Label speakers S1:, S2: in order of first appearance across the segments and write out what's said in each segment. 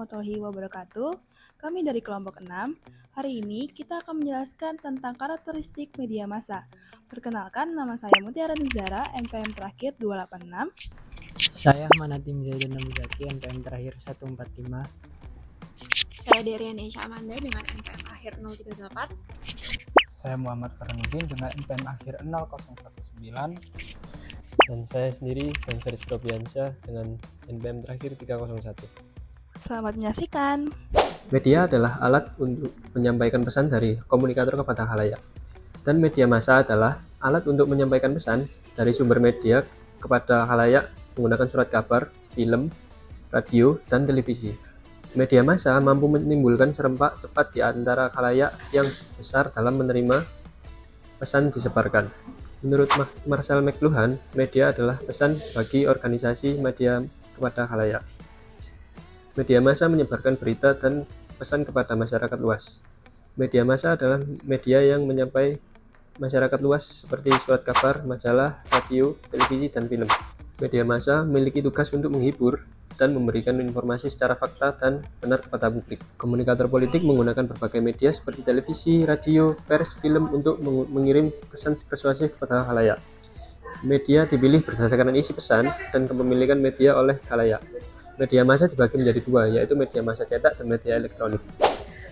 S1: warahmatullahi wabarakatuh. Kami dari kelompok 6. Hari ini kita akan menjelaskan tentang karakteristik media massa. Perkenalkan, nama saya Mutiara Nizara, NPM terakhir 286.
S2: Saya Manatim Zaidun Namizaki, NPM terakhir 145.
S3: Saya Derian Isya Amanda dengan NPM akhir 038.
S4: Saya Muhammad Farhanuddin dengan NPM akhir 0019.
S5: Dan saya sendiri Gansaris Probiansyah dengan NPM terakhir 301.
S1: Selamat menyaksikan.
S5: Media adalah alat untuk menyampaikan pesan dari komunikator kepada khalayak. Dan media massa adalah alat untuk menyampaikan pesan dari sumber media kepada khalayak menggunakan surat kabar, film, radio, dan televisi. Media massa mampu menimbulkan serempak cepat di antara khalayak yang besar dalam menerima pesan disebarkan. Menurut Marcel McLuhan, media adalah pesan bagi organisasi media kepada khalayak. Media massa menyebarkan berita dan pesan kepada masyarakat luas. Media massa adalah media yang menyampai masyarakat luas seperti surat kabar, majalah, radio, televisi, dan film. Media massa memiliki tugas untuk menghibur dan memberikan informasi secara fakta dan benar kepada publik. Komunikator politik menggunakan berbagai media seperti televisi, radio, pers, film untuk mengirim pesan persuasif kepada khalayak. Media dipilih berdasarkan isi pesan dan kepemilikan media oleh khalayak. Media massa dibagi menjadi dua, yaitu media massa cetak dan media elektronik.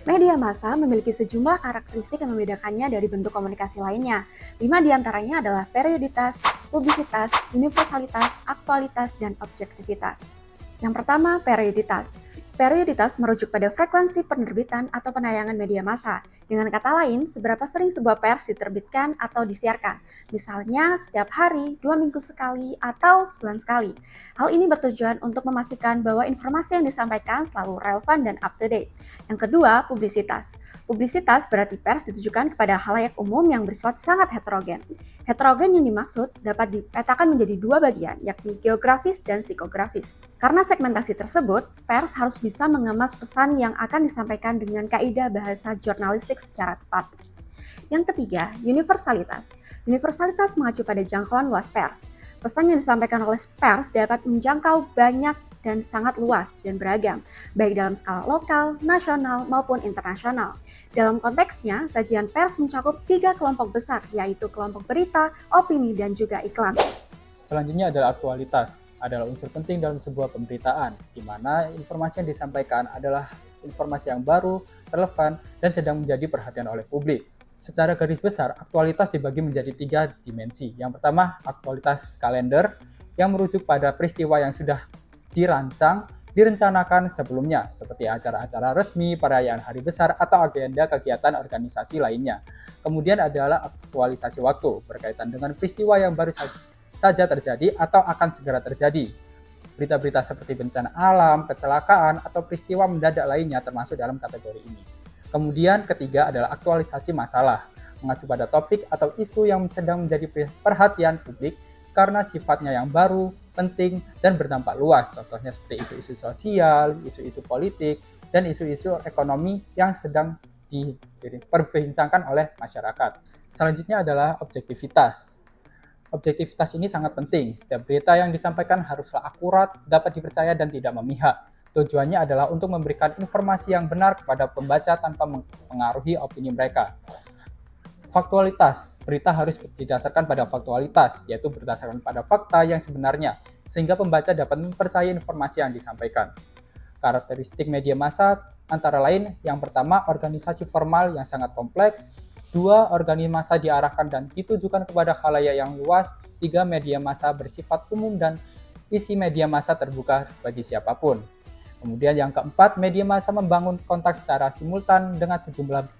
S3: Media massa memiliki sejumlah karakteristik yang membedakannya dari bentuk komunikasi lainnya. 5 diantaranya adalah perioditas, publisitas, universalitas, aktualitas, dan objektivitas. Yang pertama, perioditas. Perioditas merujuk pada frekuensi penerbitan atau penayangan media massa. Dengan kata lain, seberapa sering sebuah pers diterbitkan atau disiarkan. Misalnya, setiap hari, 2 minggu sekali, atau sebulan sekali. Hal ini bertujuan untuk memastikan bahwa informasi yang disampaikan selalu relevan dan up to date. Yang kedua, publisitas. Publisitas berarti pers ditujukan kepada khalayak umum yang bersifat sangat heterogen. Heterogen yang dimaksud dapat dipetakan menjadi dua bagian, yakni geografis dan psikografis. Karena segmentasi tersebut, pers harus bisa mengemas pesan yang akan disampaikan dengan kaidah bahasa jurnalistik secara tepat. Yang ketiga, universalitas. Universalitas mengacu pada jangkauan luas pers. Pesan yang disampaikan oleh pers dapat menjangkau banyak dan sangat luas dan beragam, baik dalam skala lokal, nasional, maupun internasional. Dalam konteksnya, sajian pers mencakup 3 kelompok besar, yaitu kelompok berita, opini, dan juga iklan.
S4: Selanjutnya adalah aktualitas. Adalah unsur penting dalam sebuah pemberitaan, di mana informasi yang disampaikan adalah informasi yang baru, relevan, dan sedang menjadi perhatian oleh publik. Secara garis besar, aktualitas dibagi menjadi 3 dimensi. Yang pertama, aktualitas kalender, yang merujuk pada peristiwa yang sudah direncanakan sebelumnya, seperti acara-acara resmi, perayaan hari besar, atau agenda kegiatan organisasi lainnya. Kemudian adalah aktualisasi waktu, berkaitan dengan peristiwa yang baru saja terjadi atau akan segera terjadi. Berita-berita seperti bencana alam, kecelakaan, atau peristiwa mendadak lainnya termasuk dalam kategori ini. Kemudian ketiga adalah aktualisasi masalah, mengacu pada topik atau isu yang sedang menjadi perhatian publik karena sifatnya yang baru, penting, dan berdampak luas. Contohnya seperti isu-isu sosial, isu-isu politik, dan isu-isu ekonomi yang sedang diperbincangkan oleh masyarakat. Selanjutnya adalah objektivitas. Objektivitas ini sangat penting. Setiap berita yang disampaikan haruslah akurat, dapat dipercaya, dan tidak memihak. Tujuannya adalah untuk memberikan informasi yang benar kepada pembaca tanpa mempengaruhi opini mereka. Faktualitas. Berita harus didasarkan pada faktualitas, yaitu berdasarkan pada fakta yang sebenarnya, sehingga pembaca dapat mempercayai informasi yang disampaikan. Karakteristik media massa antara lain, yang pertama, organisasi formal yang sangat kompleks. 2. Organisasi massa diarahkan dan ditujukan kepada khalayak yang luas. 3. Media massa bersifat umum dan isi media massa terbuka bagi siapapun. Kemudian yang keempat, media massa membangun kontak secara simultan dengan sejumlah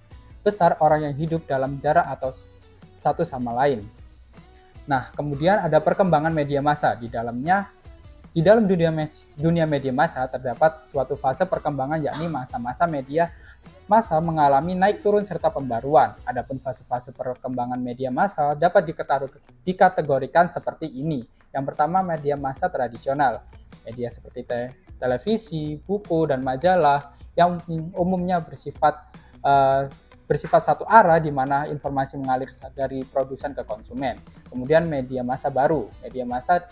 S4: besar orang yang hidup dalam jarak atau satu sama lain. Nah, kemudian ada perkembangan media massa. Di dalam dunia media massa terdapat suatu fase perkembangan, yakni masa-masa media massa mengalami naik turun serta pembaruan. Adapun fase-fase perkembangan media massa dapat dikategorikan seperti ini. Yang pertama, media massa tradisional. Media seperti televisi, buku, dan majalah yang umumnya bersifat satu arah, di mana informasi mengalir dari produsen ke konsumen. Kemudian media massa baru, media massa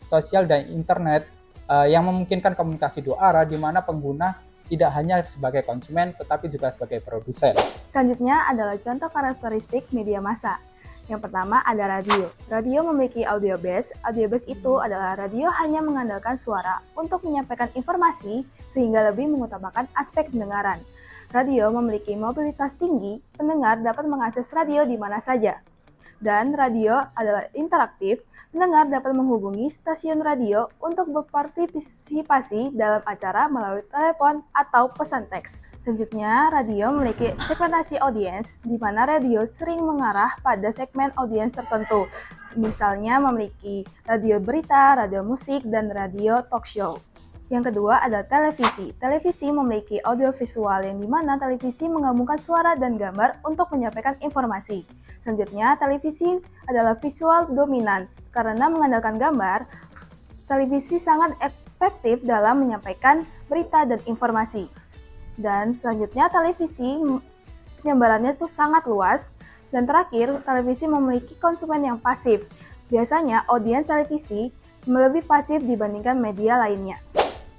S4: sosial dan internet yang memungkinkan komunikasi dua arah, di mana pengguna tidak hanya sebagai konsumen, tetapi juga sebagai produsen.
S1: Selanjutnya adalah contoh karakteristik media massa. Yang pertama ada radio. Radio memiliki audio base. Audio base itu adalah radio hanya mengandalkan suara untuk menyampaikan informasi sehingga lebih mengutamakan aspek pendengaran. Radio memiliki mobilitas tinggi, pendengar dapat mengakses radio di mana saja. Dan radio adalah interaktif, pendengar dapat menghubungi stasiun radio untuk berpartisipasi dalam acara melalui telepon atau pesan teks. Selanjutnya, radio memiliki segmentasi audiens, di mana radio sering mengarah pada segmen audiens tertentu. Misalnya memiliki radio berita, radio musik, dan radio talk show. Yang kedua adalah televisi. Televisi memiliki audiovisual yang di mana televisi menggabungkan suara dan gambar untuk menyampaikan informasi. Selanjutnya, televisi adalah visual dominan. Karena mengandalkan gambar, televisi sangat efektif dalam menyampaikan berita dan informasi. Dan selanjutnya televisi penyebarannya itu sangat luas. Dan terakhir, televisi memiliki konsumen yang pasif. Biasanya audiens televisi lebih pasif dibandingkan media lainnya.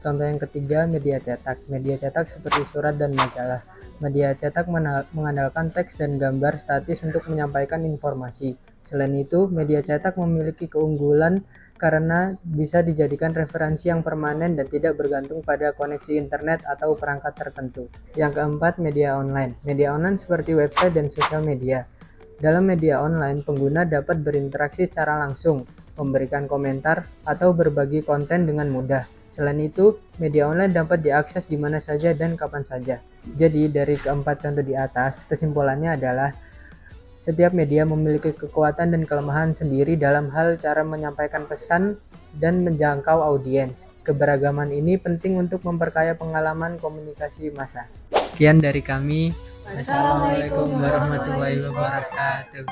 S2: Contoh yang ketiga, media cetak. Media cetak seperti surat dan majalah. Media cetak mengandalkan teks dan gambar statis untuk menyampaikan informasi. Selain itu, media cetak memiliki keunggulan karena bisa dijadikan referensi yang permanen dan tidak bergantung pada koneksi internet atau perangkat tertentu. Yang keempat, media online. Media online seperti website dan sosial media. Dalam media online, pengguna dapat berinteraksi secara langsung, memberikan komentar, atau berbagi konten dengan mudah. Selain itu, media online dapat diakses di mana saja dan kapan saja. Jadi, dari keempat contoh di atas, kesimpulannya adalah setiap media memiliki kekuatan dan kelemahan sendiri dalam hal cara menyampaikan pesan dan menjangkau audiens. Keberagaman ini penting untuk memperkaya pengalaman komunikasi massa. Sekian dari kami. Wassalamualaikum warahmatullahi wabarakatuh.